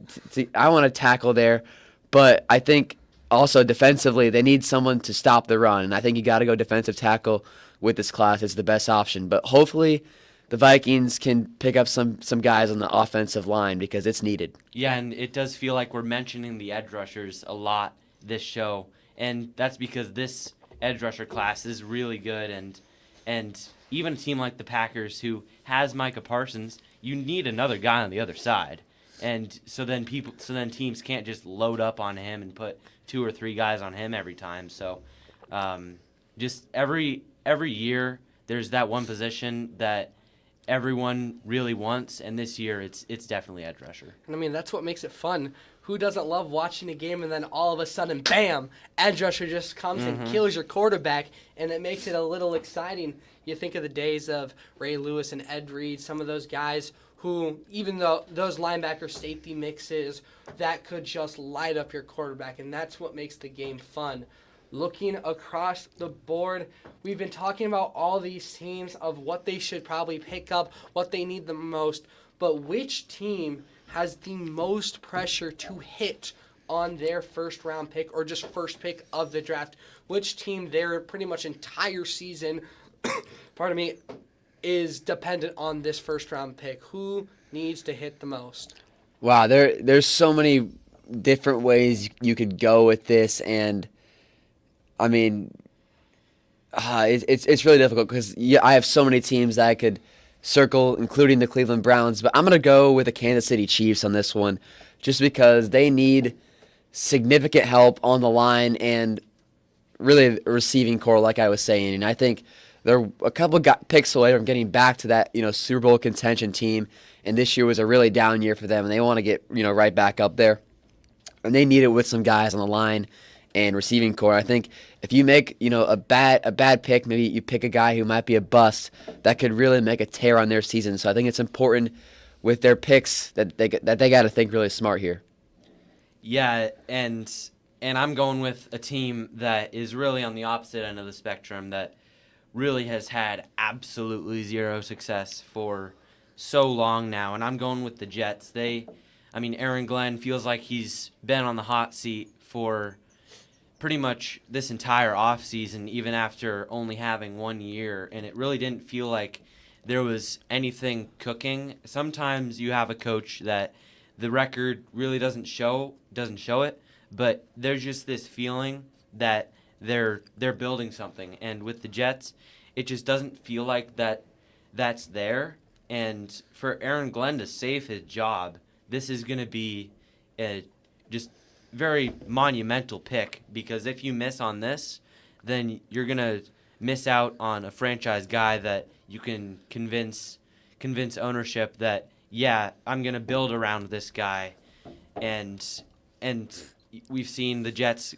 I want a tackle there, but I think also defensively they need someone to stop the run, and I think you got to go defensive tackle with this class. It's the best option. But hopefully the Vikings can pick up some guys on the offensive line because it's needed. Yeah, and it does feel like we're mentioning the edge rushers a lot this show, and that's because this edge rusher class is really good, and even a team like the Packers, who has Micah Parsons, you need another guy on the other side. And so then teams can't just load up on him and put 2 or 3 guys on him every time. So just every year there's that one position that everyone really wants, and this year it's definitely edge rusher. And I mean, that's what makes it fun. Who doesn't love watching a game and then all of a sudden, bam, edge rusher just comes and kills your quarterback, and it makes it a little exciting. You think of the days of Ray Lewis and Ed Reed, some of those guys who, even though those linebacker safety mixes, that could just light up your quarterback, and that's what makes the game fun. Looking across the board, we've been talking about all these teams of what they should probably pick up, what they need the most, but which team has the most pressure to hit on their first round pick or just first pick of the draft? Which team their pretty much entire season, is dependent on this first round pick? Who needs to hit the most? Wow, there's so many different ways you could go with this, and I mean, it's really difficult because I have so many teams that I could circle, including the Cleveland Browns, but I'm going to go with the Kansas City Chiefs on this one just because they need significant help on the line and really a receiving core, like I was saying. And I think they're a couple picks away from getting back to that Super Bowl contention team, and this year was a really down year for them, and they want to get right back up there. And they need it with some guys on the line and receiving core. I think if you make a bad pick, maybe you pick a guy who might be a bust, that could really make a tear on their season. So I think it's important with their picks that they got to think really smart here. Yeah, and I'm going with a team that is really on the opposite end of the spectrum, that really has had absolutely zero success for so long now, and I'm going with the Jets. Aaron Glenn feels like he's been on the hot seat for pretty much this entire offseason, even after only having 1 year, and it really didn't feel like there was anything cooking. Sometimes you have a coach that the record really doesn't show it, but there's just this feeling that they're building something, and with the Jets, it just doesn't feel like that's there. And for Aaron Glenn to save his job, this is going to be a just very monumental pick, because if you miss on this, then you're going to miss out on a franchise guy that you can convince ownership that, yeah, I'm going to build around this guy. And we've seen the Jets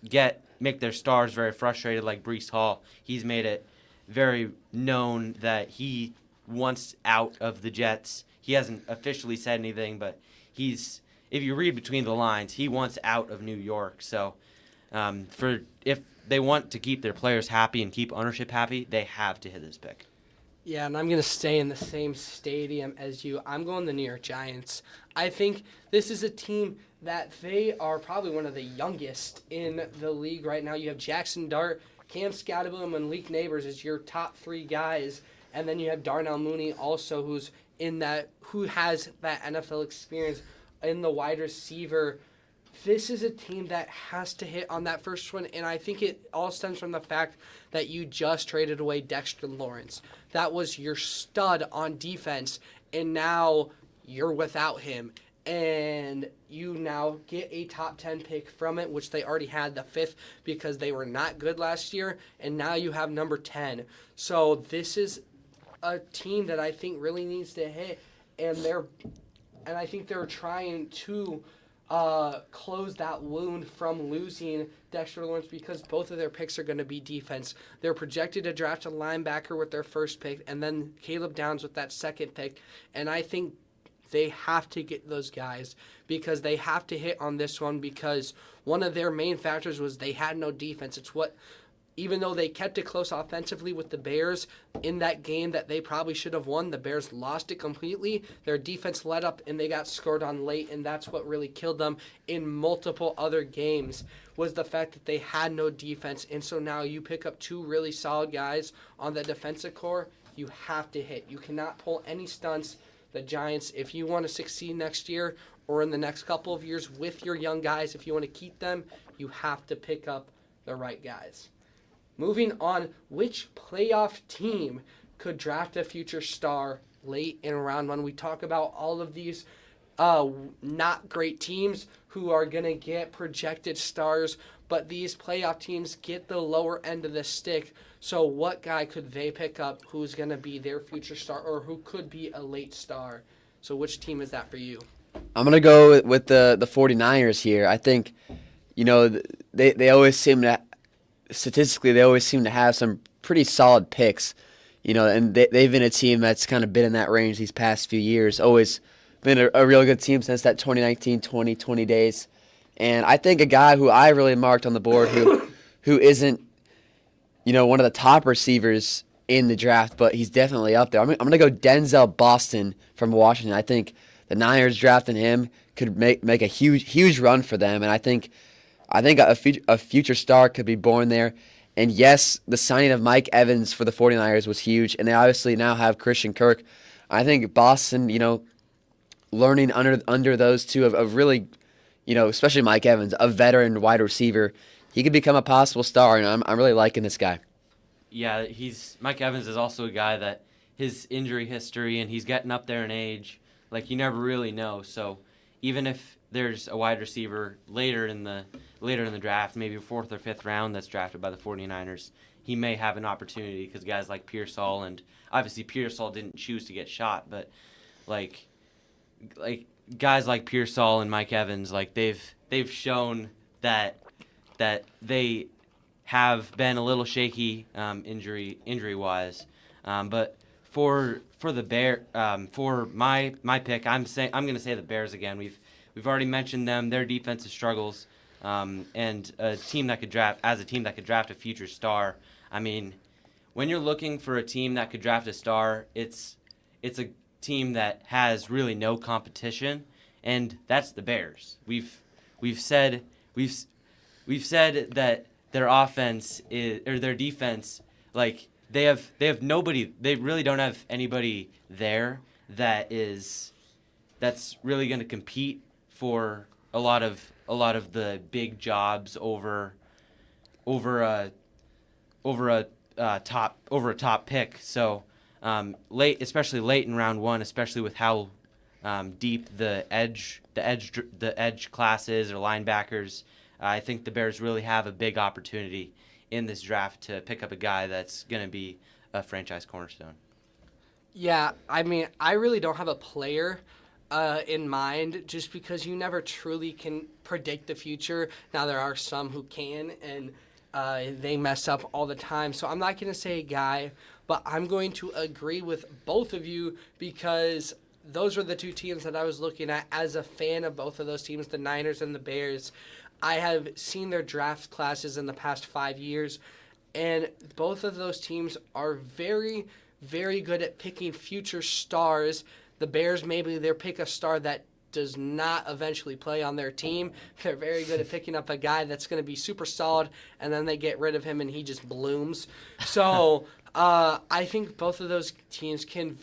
make their stars very frustrated, like Breece Hall. He's made it very known that he wants out of the Jets. He hasn't officially said anything, but if you read between the lines, he wants out of New York. So if they want to keep their players happy and keep ownership happy, they have to hit this pick. Yeah, and I'm going to stay in the same stadium as you. I'm going the New York Giants. I think this is a team that they are probably one of the youngest in the league right now. You have Jackson Dart, Cam Scatterbill, and Malik Neighbors as your top three guys. And then you have Darnell Mooney also who has that NFL experience in the wide receiver. This is a team that has to hit on that first one, and I think it all stems from the fact that you just traded away Dexter Lawrence. That was your stud on defense, and now you're without him. And you now get a top 10 pick from it, which they already had the 5th because they were not good last year, and now you have number 10. So this is a team that I think really needs to hit, and I think they're trying to close that wound from losing Dexter Lawrence because both of their picks are going to be defense. They're projected to draft a linebacker with their first pick and then Caleb Downs with that second pick. And I think they have to get those guys because they have to hit on this one because one of their main factors was they had no defense. It's what even though they kept it close offensively with the Bears in that game that they probably should have won, the Bears lost it completely. Their defense let up and they got scored on late, and that's what really killed them in multiple other games was the fact that they had no defense. And so now you pick up two really solid guys on the defensive core. You have to hit. You cannot pull any stunts. The Giants, if you want to succeed next year or in the next couple of years with your young guys, if you want to keep them, you have to pick up the right guys. Moving on, which playoff team could draft a future star late in round one? We talk about all of these not great teams who are going to get projected stars, but these playoff teams get the lower end of the stick. So what guy could they pick up who's going to be their future star or who could be a late star? So which team is that for you? I'm going to go with the 49ers here. I think, they always seem to statistically, they always seem to have some pretty solid picks, and they've been a team that's kind of been in that range these past few years, always been a real good team since that 2019-2020 days. And I think a guy who I really marked on the board who isn't, one of the top receivers in the draft, but he's definitely up there. I'm going to go Denzel Boston from Washington. I think the Niners drafting him could make a huge run for them, and I think a future star could be born there. And yes, the signing of Mike Evans for the 49ers was huge, and they obviously now have Christian Kirk. I think Boston, learning under those two of really, especially Mike Evans, a veteran wide receiver, he could become a possible star, and I'm really liking this guy. Yeah, Mike Evans is also a guy that his injury history and he's getting up there in age, like you never really know. So even if there's a wide receiver later in the draft, maybe 4th or 5th round that's drafted by the 49ers, he may have an opportunity because guys like Pearsall, and obviously Pearsall didn't choose to get shot, but like guys like Pearsall and Mike Evans, like they've shown that they have been a little shaky injury wise, but for the for my pick, I'm going to say the Bears again. We've already mentioned them, their defensive struggles, and a team that could draft a future star. I mean, when you're looking for a team that could draft a star, it's a team that has really no competition, and that's the Bears. We've said that their offense or their defense, like they have nobody. They really don't have anybody there that's really going to compete for a lot of the big jobs over a top pick. So especially late in round one, especially with how deep the edge class is or linebackers, I think the Bears really have a big opportunity in this draft to pick up a guy that's going to be a franchise cornerstone. Yeah, I mean, I really don't have a player in mind just because you never truly can predict the future. Now, there are some who can, and they mess up all the time. So I'm not going to say a guy, but I'm going to agree with both of you because those were the two teams that I was looking at as a fan of both of those teams, the Niners and the Bears. I have seen their draft classes in the past 5 years, and both of those teams are very, very good at picking future stars. The Bears, maybe they'll pick a star that does not eventually play on their team. They're very good at picking up a guy that's going to be super solid, and then they get rid of him and he just blooms. So I think both of those teams can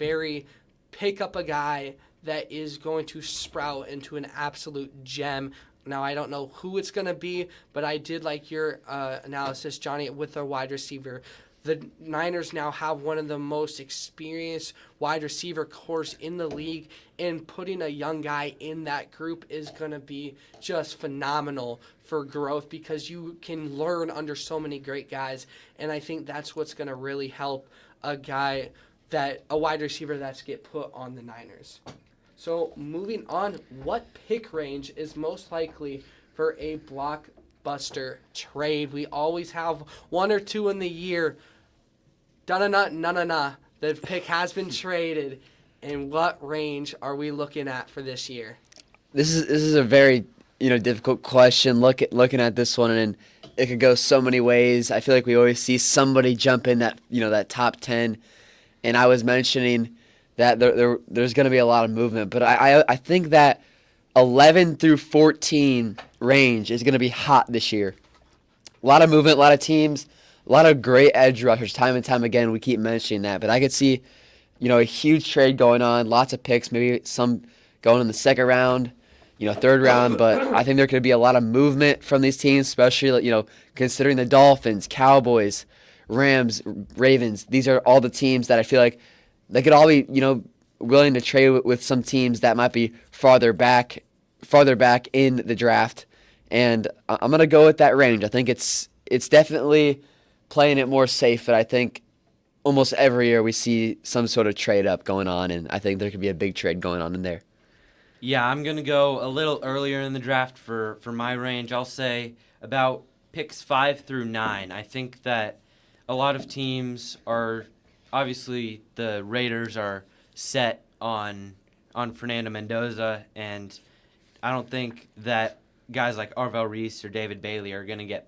pick up a guy that is going to sprout into an absolute gem. Now, I don't know who it's going to be, but I did like your analysis, Johnny, with a wide receiver. The Niners now have one of the most experienced wide receiver cores in the league, and putting a young guy in that group is going to be just phenomenal for growth because you can learn under so many great guys, and I think that's what's going to really help a wide receiver that's get put on the Niners. So moving on, what pick range is most likely for a blockbuster trade? We always have one or two in the year. The pick has been traded. And what range are we looking at for this year? This is a very difficult question. Looking at this one, and it could go so many ways. I feel like we always see somebody jump in that top 10. And I was mentioning that there's going to be a lot of movement, but I think that 11 through 14 range is going to be hot this year. A lot of movement, a lot of teams, a lot of great edge rushers. Time and time again, we keep mentioning that, but I could see a huge trade going on, lots of picks, maybe some going in the second round, third round, but I think there could be a lot of movement from these teams, especially considering the Dolphins, Cowboys, Rams, Ravens. These are all the teams that I feel like they could all be, willing to trade with some teams that might be farther back in the draft. And I'm going to go with that range. I think it's definitely playing it more safe, but I think almost every year we see some sort of trade up going on, and I think there could be a big trade going on in there. Yeah, I'm going to go a little earlier in the draft for my range. I'll say about picks 5 through 9. I think that a lot of teams are, obviously the Raiders are set on Fernando Mendoza, and I don't think that guys like Arvell Reese or David Bailey are going to get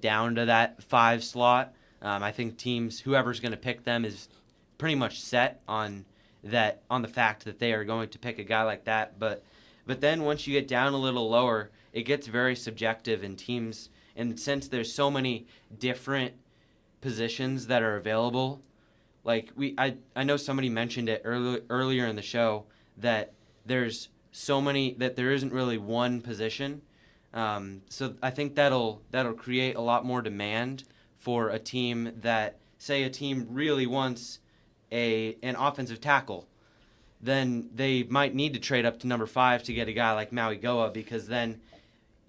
down to that 5 slot. I think teams, whoever's going to pick them is pretty much set on the fact that they are going to pick a guy like that. But then once you get down a little lower, it gets very subjective in teams. And since there's so many different positions that are available, like I know somebody mentioned it earlier in the show that there's so many that there isn't really one position. So I think that'll create a lot more demand for a team that, say, a team really wants an offensive tackle. Then they might need to trade up to number 5 to get a guy like Maui Goa, because then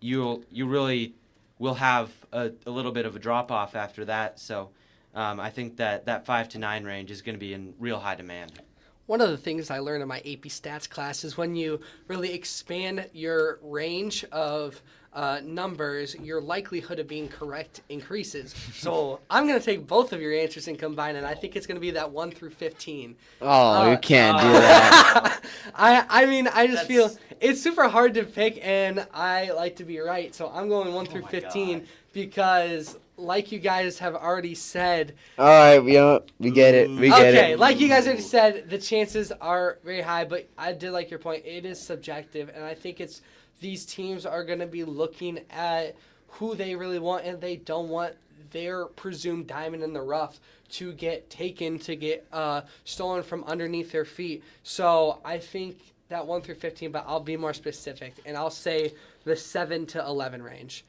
you really will have a little bit of a drop off after that. So I think that 5 to 9 range is going to be in real high demand. One of the things I learned in my AP Stats class is when you really expand your range of numbers, your likelihood of being correct increases. So I'm going to take both of your answers and combine it. I think it's going to be that 1 through 15. Oh, you can't do that. I just feel it's super hard to pick, and I like to be right. So I'm going 1 through 15 because, like you guys have already said. All right, we get it. We get it. Okay, like you guys already said, the chances are very high, but I did like your point. It is subjective, and I think these teams are going to be looking at who they really want and they don't want their presumed diamond in the rough to get taken, to get stolen from underneath their feet. So I think that 1 through 15, but I'll be more specific, and I'll say the 7 to 11 range.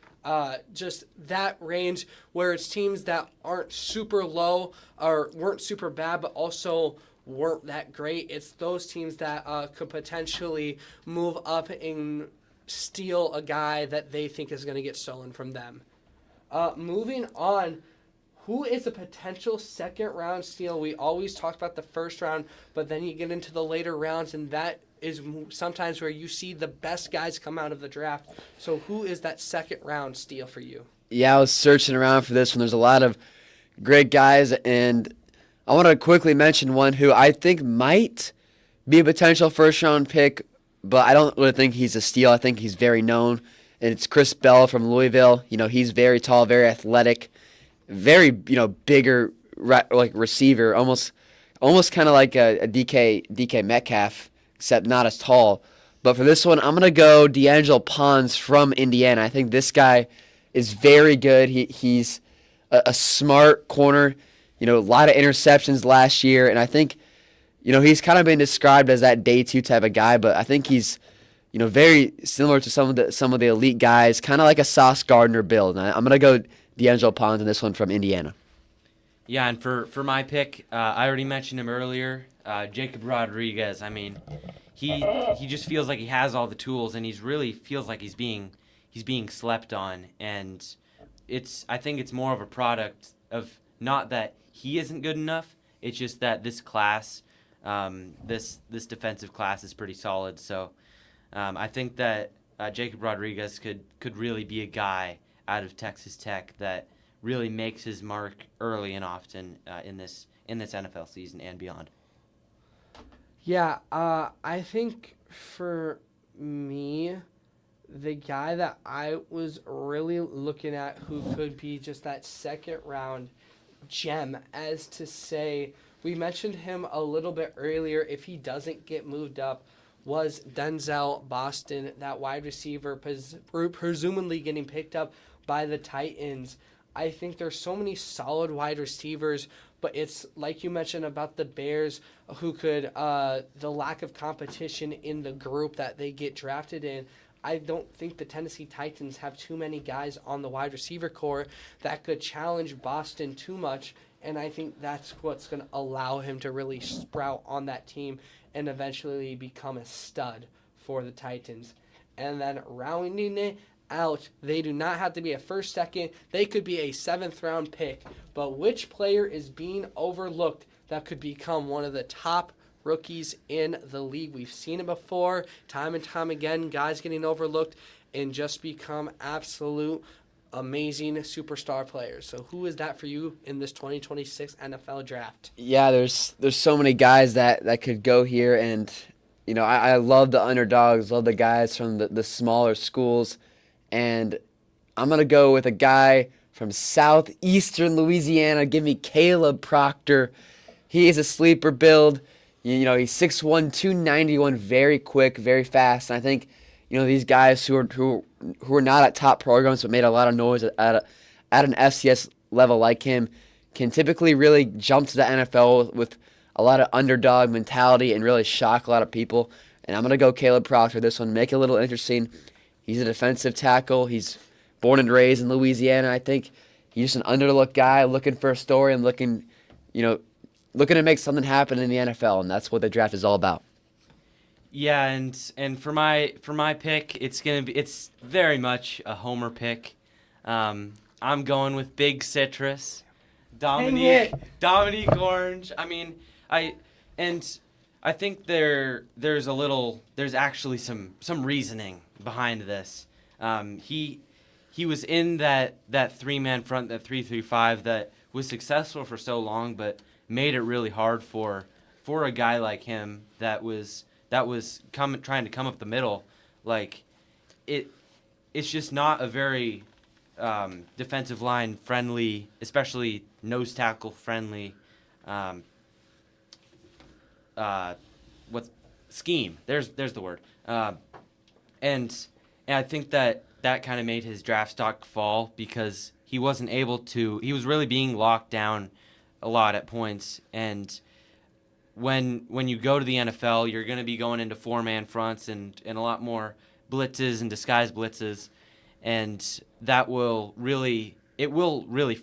Just that range where it's teams that aren't super low or weren't super bad, but also weren't that great. It's those teams that could potentially move up and steal a guy that they think is going to get stolen from them. Moving on, who is a potential second-round steal? We always talk about the first round, but then you get into the later rounds, and that is sometimes where you see the best guys come out of the draft. So who is that second-round steal for you? Yeah, I was searching around for this one. There's a lot of great guys, and I want to quickly mention one who I think might be a potential first-round pick, but I don't really think he's a steal. I think he's very known, and it's Chris Bell from Louisville. He's very tall, very athletic, very, bigger receiver, almost kind of like a DK Metcalf, except not as tall. But for this one, I'm gonna go D'Angelo Pons from Indiana. I think this guy is very good. He's a smart corner. A lot of interceptions last year, and I think he's kind of been described as that day two type of guy. But I think he's very similar to some of the elite guys, kind of like a Sauce Gardner build. And I'm gonna go D'Angelo Pons in this one from Indiana. Yeah, and for my pick, I already mentioned him earlier, Jacob Rodriguez. I mean, he just feels like he has all the tools, and he's really feels like he's being slept on. And I think it's more of a product of not that he isn't good enough. It's just that this class, this defensive class is pretty solid. So I think that Jacob Rodriguez could really be a guy out of Texas Tech that really makes his mark early and often in this NFL season and beyond. Yeah, I think for me, the guy that I was really looking at who could be just that second round gem, as to say, we mentioned him a little bit earlier, if he doesn't get moved up, was Denzel Boston, that wide receiver, presumably getting picked up by the Titans. I think there's so many solid wide receivers, but it's like you mentioned about the Bears, who could, the lack of competition in the group that they get drafted in. I don't think the Tennessee Titans have too many guys on the wide receiver core that could challenge Boston too much, and I think that's what's going to allow him to really sprout on that team and eventually become a stud for the Titans. And then rounding it out, they do not have to be a first, second. They could be a 7th round pick. But which player is being overlooked that could become one of the top rookies in the league? We've seen it before, time and time again, guys getting overlooked and just become absolute amazing superstar players. So who is that for you in this 2026 NFL draft? Yeah, there's so many guys that could go here, and I love the underdogs, love the guys from the smaller schools, and I'm gonna go with a guy from southeastern Louisiana. Give me Caleb Proctor. He is a sleeper build. He's 6'1", 291, very quick, very fast. And I think, these guys who are not at top programs but made a lot of noise at an FCS level like him can typically really jump to the NFL with a lot of underdog mentality and really shock a lot of people. And I'm going to go Caleb Proctor this one, make it a little interesting. He's a defensive tackle. He's born and raised in Louisiana. I think he's just an underlooked guy looking for a story and looking to make something happen in the NFL, and that's what the draft is all about. Yeah, and for my pick, it's very much a homer pick. I'm going with Big Citrus, Dominique Orange. I mean, I think there's actually some reasoning behind this. He was in that 3-man front, that 3-3-5 that was successful for so long, but made it really hard for a guy like him that was trying to come up the middle. Like it's just not a very defensive line friendly, especially nose tackle friendly scheme. There's the word. And I think that kind of made his draft stock fall because he wasn't able to. He was really being locked down a lot at points, and when you go to the NFL, you're going to be going into 4-man fronts and a lot more blitzes and disguise blitzes, and that will really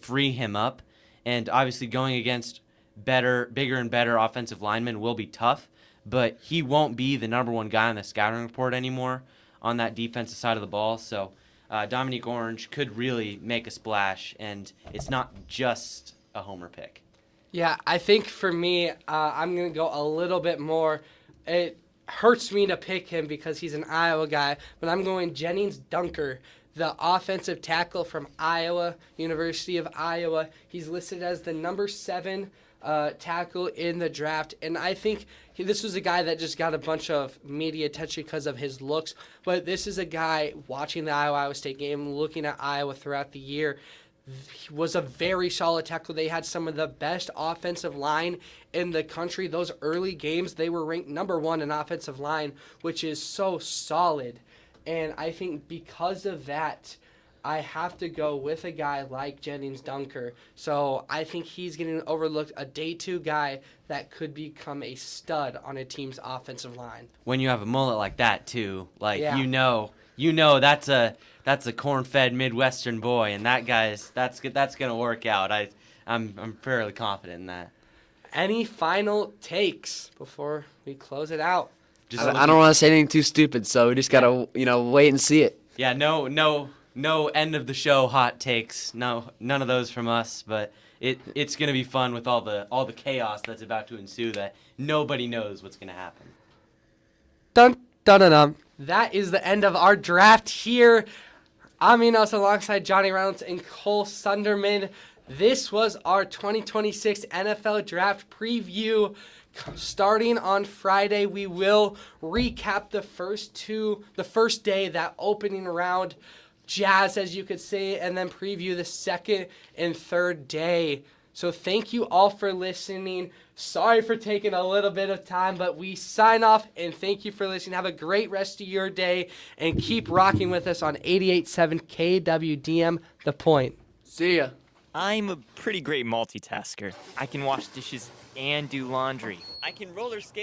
free him up. And obviously going against bigger and better offensive linemen will be tough, but he won't be the number one guy on the scouting report anymore on that defensive side of the ball. So Dominique Orange could really make a splash, and it's not just a homer pick. Yeah, I think for me, I'm going to go a little bit more. It hurts me to pick him because he's an Iowa guy, but I'm going Jennings Dunker, the offensive tackle from Iowa, University of Iowa. He's listed as the number 7 tackle in the draft, and I think this was a guy that just got a bunch of media attention because of his looks, but this is a guy watching the Iowa State game, looking at Iowa throughout the year. was a very solid tackler. They had some of the best offensive line in the country. Those early games, they were ranked number 1 in offensive line, which is so solid. And I think because of that, I have to go with a guy like Jennings Dunker. So I think he's getting overlooked, a day 2 guy that could become a stud on a team's offensive line. When you have a mullet like that too, like Yeah. you know that's a corn-fed Midwestern boy, and that's gonna work out. I'm fairly confident in that. Any final takes before we close it out? Just I don't want to say anything too stupid, so we just gotta wait and see it. Yeah, no end of the show hot takes. No, none of those from us. But it's gonna be fun with all the chaos that's about to ensue. That nobody knows what's gonna happen. Dun dun dun dun. That is the end of our draft here. I'm Enos alongside Johnny Reynolds and Cole Sunderman. This was our 2026 NFL Draft preview. Starting on Friday, we will recap the first day, that opening round, Jazz, as you could say, and then preview the second and third day. So thank you all for listening. Sorry for taking a little bit of time, but we sign off, and thank you for listening. Have a great rest of your day, and keep rocking with us on 88.7 KWDM, The Point. See ya. I'm a pretty great multitasker. I can wash dishes and do laundry. I can roller skate.